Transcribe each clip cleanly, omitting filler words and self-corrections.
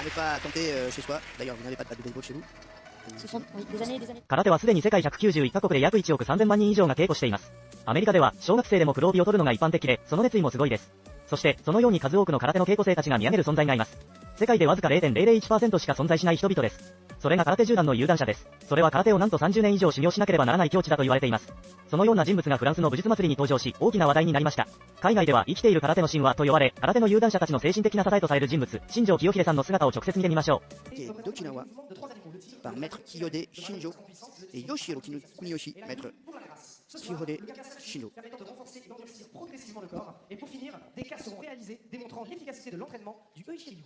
À ne pas tenter chez soi. D'ailleurs, vous n'avez pas de batte de baseball chez vous. Ce sont oui, des années et des années. 空手はすでに世界191カ国で約1億3000万人以上が稽古しています。アメリカでは小学生でも黒帯を取るのが一般的で、その熱意もすごいです。そしてそのように数多くの空手の稽古生たちが見上げる存在がいます。世界でわずか 0.001% しか存在しない人々です。それが空手集団の有段者です。それは空手をなんと30年以上修行しなければならない境地だと言われています。そのような人物がフランスの武術祭りに登場し、大きな話題になりました。海外では生きている空手の神話と呼ばれ、空手の有段者たちの精神的な支えとされる人物、新庄清秀さんの姿を直接見てみましょう。d'Okinawa par maître Kiyode Shinjo et Yoshiro Kuniyoshi, maître Kiyode Shinjo. Permettant de renforcer et d'endurcir progressivement le corps. Et pour finir, des cas seront réalisés démontrant l'efficacité de l'entraînement du Yoshiryu.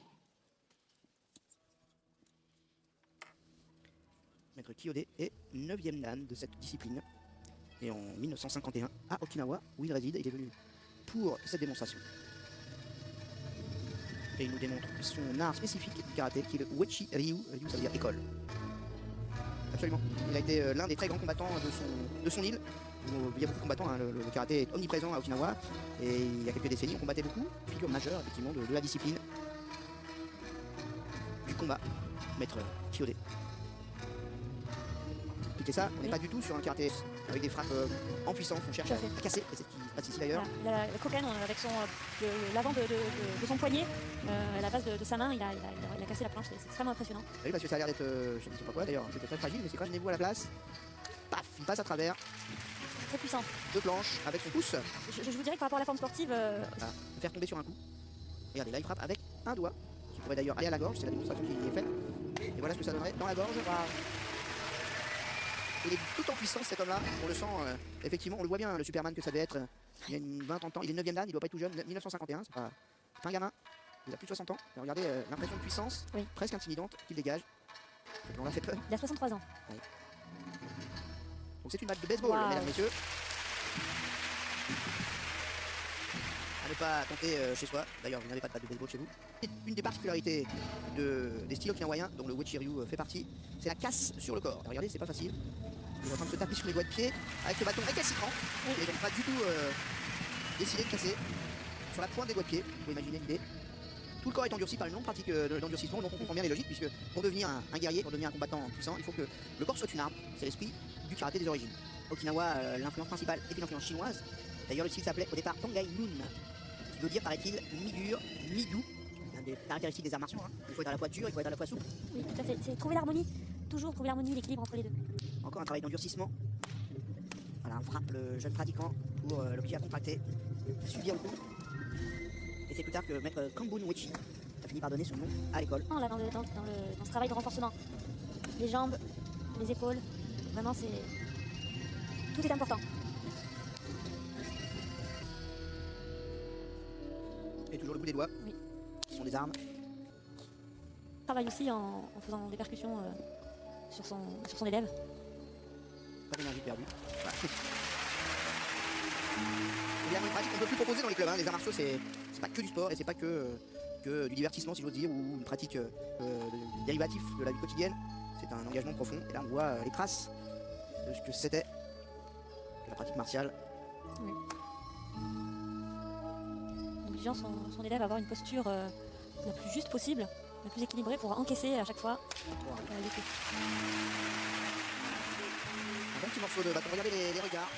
Maître Kiyode est 9e dan de cette discipline. Et en 1951, à Okinawa, où il réside, il est venu pour cette démonstration. Et il nous démontre son art spécifique du karaté, qui est le Uechi Ryu. Ryu, ça veut dire école. Absolument. Il a été l'un des très grands combattants de son île. Il y a beaucoup de combattants, hein. Le karaté est omniprésent à Okinawa. Et il y a quelques décennies, on combattait beaucoup. Figure majeure, effectivement, de la discipline. Du combat. Maître Kiyode. Expliquez ça, on n'est pas du tout sur un karaté avec des frappes en puissance, on cherche à casser, et c'est ce qui se passe ici d'ailleurs. Voilà. La cocaine avec l'avant de son poignet, à la base de sa main, il a cassé la planche, c'est extrêmement impressionnant. Oui, parce que ça a l'air d'être, je ne sais pas quoi d'ailleurs, c'était très fragile, mais c'est quand tenez-vous à la place, paf, il passe à travers. Très puissant. Deux planches avec son pouce. Je vous dirais que par rapport à la forme sportive... Voilà, faire tomber sur un coup. Regardez, là il frappe avec un doigt, qui pourrait d'ailleurs aller à la gorge, c'est la démonstration qui est faite. Et voilà ce que ça donnerait dans la gorge. Wow. Il est tout en puissance cet homme-là, on le sent, effectivement, on le voit bien, le Superman que ça devait être, il y a une 20 ans, il est 9e dan, il doit pas être tout jeune, 1951, c'est pas un gamin, il a plus de 60 ans, et regardez l'impression de puissance, presque intimidante qu'il dégage, on l'a fait peur. Il a 63 ans. Oui. Donc c'est une batte de baseball, mesdames, messieurs. À ne pas tenter chez soi, d'ailleurs vous n'avez pas de batte de baseball chez vous. Une des particularités des styles okinawaïens, dont le Uechi Ryu fait partie, c'est la casse sur le corps. Alors, regardez, c'est pas facile. Il est en train de se taper sur les doigts de pied avec ce bâton récalcitrant. Il n'est donc pas du tout décidé de casser sur la pointe des doigts de pied. Vous pouvez imaginer l'idée. Tout le corps est endurci par une longue pratique d'endurcissement, donc on comprend bien les logiques, puisque pour devenir un guerrier, pour devenir un combattant puissant, il faut que le corps soit une arme. C'est l'esprit du karaté des origines. Okinawa, l'influence principale est une influence chinoise. D'ailleurs, le style s'appelait au départ Tongai Nun, qui veut dire, paraît-il, mi-dur, mi-doux. Des caractéristiques des arts martiaux, hein. Il faut être à la fois dur, il faut être à la fois souple. Oui, tout à fait. C'est trouver l'harmonie, toujours trouver l'harmonie, l'équilibre entre les deux. Encore un travail d'endurcissement. Voilà, on frappe le jeune pratiquant pour l'obliger à contracter, à subir le coup. Et c'est plus tard que maître Kambun Uechi a fini par donner son nom à l'école. Là, dans ce travail de renforcement, les jambes, les épaules, vraiment c'est... Tout est important. Et toujours le bout des doigts. Oui. Qui sont des armes. Il travaille aussi en faisant des percussions sur son élève. Pas d'énergie perdue. Voilà. Il y a une pratique qu'on ne peut plus proposer dans les clubs, hein. Les arts martiaux, c'est pas que du sport et c'est pas que du divertissement, si j'ose dire, ou une pratique dérivatif de la vie quotidienne. C'est un engagement profond. Et là, on voit les traces de ce que c'était la pratique martiale. Oui. Obligeant son élève à avoir une posture la plus juste possible, la plus équilibrée pour encaisser à chaque fois les coups. Un bon petit morceau de bâton. Regardez les regards.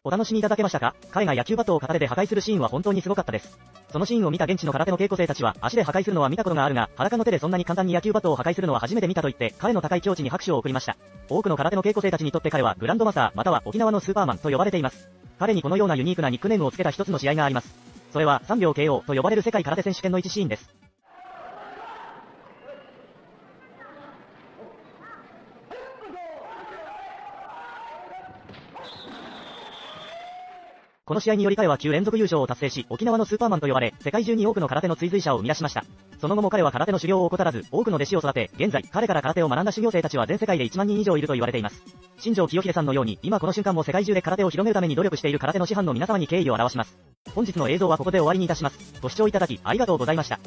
お楽しみいただけましたか？彼が野球バットを片手で破壊するシーンは本当にすごかったです。そのシーンを見た現地の空手の稽古生たちは、足で破壊するのは見たことがあるが、裸の手でそんなに簡単に野球バットを破壊するのは初めて見たと言って、彼の高い境地に拍手を送りました。多くの空手の稽古生たちにとって彼はグランドマスターまたは沖縄のスーパーマンと呼ばれています。彼にこのようなユニークなニックネームをつけた一つの試合があります。それは3秒 KO と呼ばれる世界空手選手権の1シーンです。この試合により彼は9連続優勝を達成し、沖縄のスーパーマンと呼ばれ、世界中に多くの空手の追随者を生み出しました。その後も彼は空手の修行を怠らず、多くの弟子を育て、現在、彼から空手を学んだ修行生たちは全世界で1万人以上いると言われています。新庄清秀さんのように、今この瞬間も世界中で空手を広めるために努力している空手の師範の皆様に敬意を表します。本日の映像はここで終わりにいたします。ご視聴いただき、ありがとうございました。